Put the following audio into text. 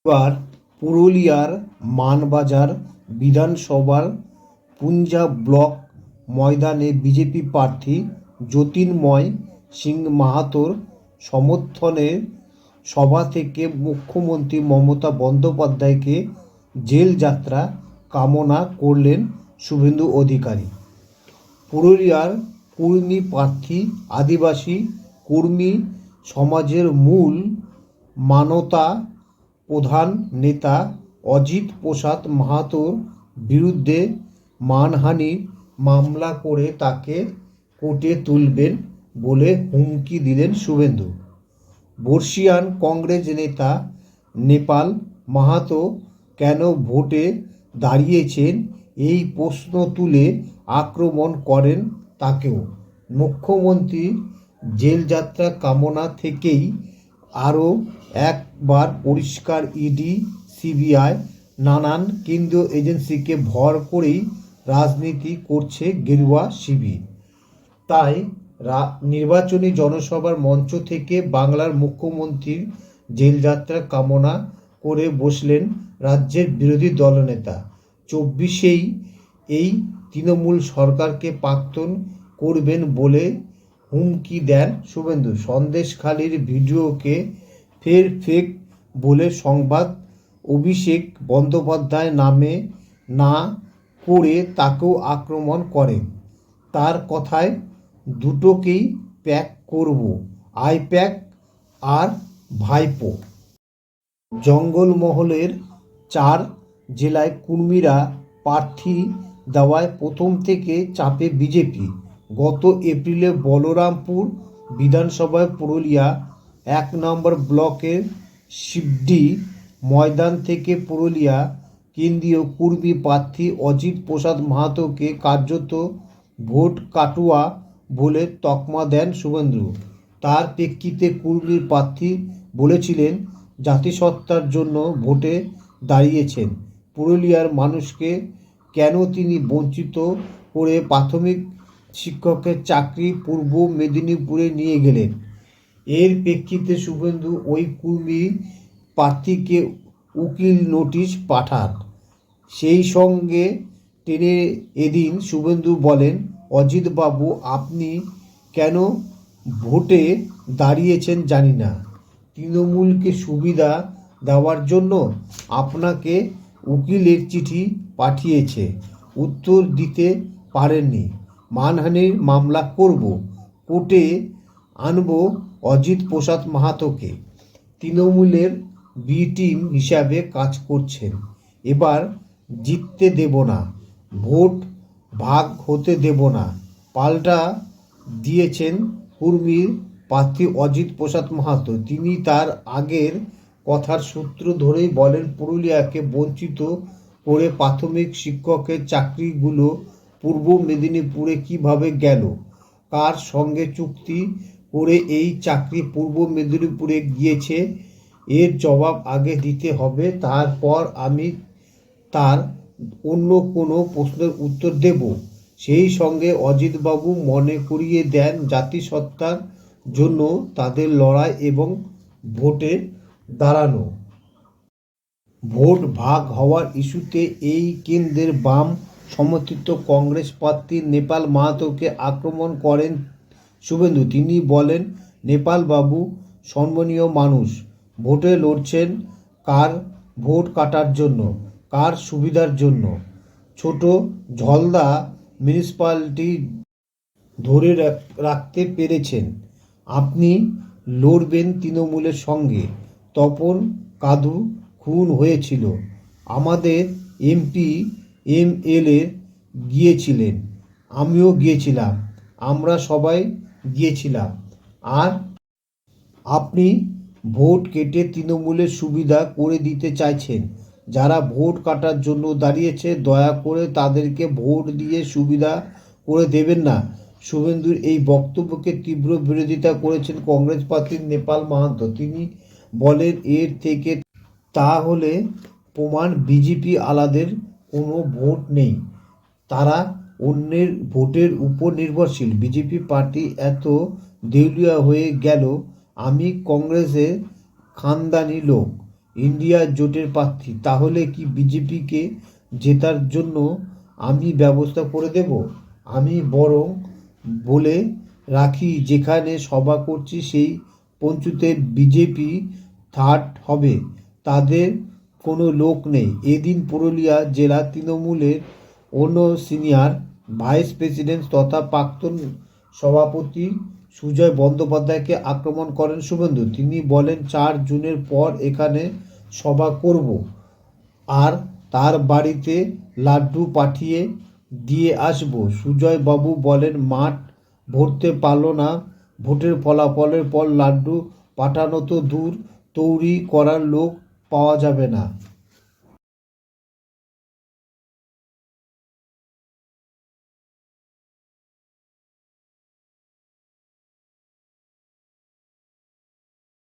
এবার পুরুলিয়ার মানবাজার বিধানসভার পুঞ্জা ব্লক ময়দানে বিজেপি প্রার্থী জ্যোতির্ময় সিং মাহাতোর সমর্থনে সভা থেকে মুখ্যমন্ত্রী মমতা বন্দ্যোপাধ্যায়কে জেল যাত্রা কামনা করলেন শুভেন্দু অধিকারী। পুরুলিয়ার কুর্মী প্রার্থী আদিবাসী কর্মী সমাজের মূল মানবতা প্রধান নেতা অজিত প্রসাদ মাহাতোর বিরুদ্ধে মানহানির মামলা করে তাকে কোর্টে তুলবেন বলে হুমকি দিলেন শুভেন্দু। বর্ষীয়ান কংগ্রেস নেতা নেপাল মাহাতো কেন ভোটে দাঁড়িয়েছেন এই প্রশ্ন তুলে আক্রমণ করেন তাকেও। মুখ্যমন্ত্রী জেলযাত্রা কামনা থেকেই আরও একবার পরিষ্কার ইডি সিবিআই নানান কেন্দ্রীয় এজেন্সিকে ভর করেই রাজনীতি করছে গেরুয়া শিবির। তাই নির্বাচনী জনসভার মঞ্চ থেকে বাংলার মুখ্যমন্ত্রীর জেলযাত্রা কামনা করে বসলেন রাজ্যের বিরোধী দলনেতা। 24-এই এই তৃণমূল সরকারকে পতন করবেন বলে হুমকি দেন শুভেন্দু। সন্দেশখালির ভিডিওকে ফের ফেক বলে সংবাদ অভিষেক বন্দ্যোপাধ্যায় নামে না করে তাকেও আক্রমণ করেন। তার কথায় দুটোকেই প্যাক করব, আই প্যাক আর ভাইপো। জঙ্গলমহলের 4 জেলায় কুর্মীরা প্রার্থী দেওয়ায় প্রথম থেকে চাপে বিজেপি। গত এপ্রিলে বলরামপুর বিধানসভায় পুরুলিয়া 1 নম্বর ব্লকের শিবডি ময়দান থেকে পুরুলিয়া কেন্দ্রীয় কুর্মী প্রার্থী অজিত প্রসাদ মাহাতোকে কার্যত ভোট কাটুয়া বলে তকমা দেন শুভেন্দু। তার প্রেক্ষিতে কুর্মীর প্রার্থী বলেছিলেন জাতিসত্তার জন্য ভোটে দাঁড়িয়েছেন। পুরুলিয়ার মানুষকে কেন তিনি বঞ্চিত করে প্রাথমিক শিক্ষকের চাকরি পূর্ব মেদিনীপুরে নিয়ে গেলেন। এর প্রেক্ষিতে শুভেন্দু ওই কুর্মী প্রার্থীকে উকিল নোটিশ পাঠান। সেই সঙ্গে টেনে এদিন শুভেন্দু বলেন, অজিতবাবু আপনি কেন ভোটে দাঁড়িয়েছেন জানি না, তৃণমূলকে সুবিধা দেওয়ার জন্য আপনাকে উকিলের চিঠি পাঠিয়েছে, উত্তর দিতে পারেননি, মানহানির মামলা করব, কোর্টে আনব অজিত প্রসাদ মাহাতোকে। তৃণমূলের বি টিম হিসাবে কাজ করছেন, এবার জিততে দেব না, ভোট ভাগ হতে দেব না, পাল্টা দিয়েছেন কুর্মীর প্রার্থী অজিত প্রসাদ মাহাতো। তিনি তার আগের কথার সূত্র ধরেই বলেন, পুরুলিয়াকে বঞ্চিত করে প্রাথমিক শিক্ষকের চাকরিগুলো পূর্ব মেদিনীপুরে কিভাবে গেল, কার সঙ্গে চুক্তি করে এই চাকরি পূর্ব মেদিনীপুরে গিয়েছে, এর জবাব আগে দিতে হবে, তারপর আমি তার অন্য কোনো প্রশ্নের উত্তর দেব। সেই সঙ্গে অজিতবাবু মনে করিয়ে দেন জাতিসত্তার জন্য তাদের লড়াই এবং ভোটে দাঁড়ানো। ভোট ভাগ হওয়ার ইস্যুতে এই কেন্দ্রের বাম সমর্থিত কংগ্রেস প্রার্থী নেপাল মাহাতোকে আক্রমণ করেন শুভেন্দু। তিনি বলেন, নেপালবাবু সম্মানীয় মানুষ, ভোটে লড়ছেন কার ভোট কাটার জন্য, কার সুবিধার জন্য। ছোট ঝলদা মিউনিসিপ্যালিটি ধরে রাখতে পেরেছেন, আপনি লড়বেন তৃণমূলের সঙ্গে। তপন কাদু খুন হয়েছিল, আমাদের এমপি এমএলএ গিয়েছিলেন, আমিও গিয়েছিলাম, আমরা সবাই গিয়েছিলাম, আর আপনি ভোট কেটে তৃণমূলের সুবিধা করে দিতে চাইছেন। যারা ভোট কাটার জন্য দাঁড়িয়েছে দয়া করে তাদেরকে ভোট দিয়ে সুবিধা করে দেবেন না। শুভেন্দুর এই বক্তব্যকে তীব্র বিরোধিতা করেছেন কংগ্রেস প্রার্থী নেপাল মাহাতো। তিনি বলেন, এর থেকে তাহলে প্রমাণ বিজেপি আলাদের কোনো ভোট নেই, তারা অন্যের ভোটের উপর নির্ভরশীল। বিজেপি পার্টি এত দেউলিয়া হয়ে গেল, আমি কংগ্রেসের খানদানি লোক, ইন্ডিয়া জোটের প্রার্থী, তাহলে কি বিজেপিকে জেতার জন্য আমি ব্যবস্থা করে দেব? আমি বরং বলে রাখি, যেখানে সভা করছি সেই পঞ্চুতে বিজেপি থার্ড হবে, তাদের কোনো লোক নেই। এদিন পুরুলিয়া জেলা তৃণমূলের অন্য সিনিয়র ভাইস প্রেসিডেন্ট তথা প্রাক্তন সভাপতি সুজয় বন্দ্যোপাধ্যায়কে আক্রমণ করেন শুভেন্দু। তিনি বলেন, 4 জুনের পর এখানে সভা করব আর তার বাড়িতে লাড্ডু পাঠিয়ে দিয়ে আসব। সুজয় বাবু বলেন, মাঠ ভরতে পারল না, ভোটের ফলাফলের পর লাড্ডু পাঠানো তো দূর, তৈরি করার লোক পাওয়া যাবে না।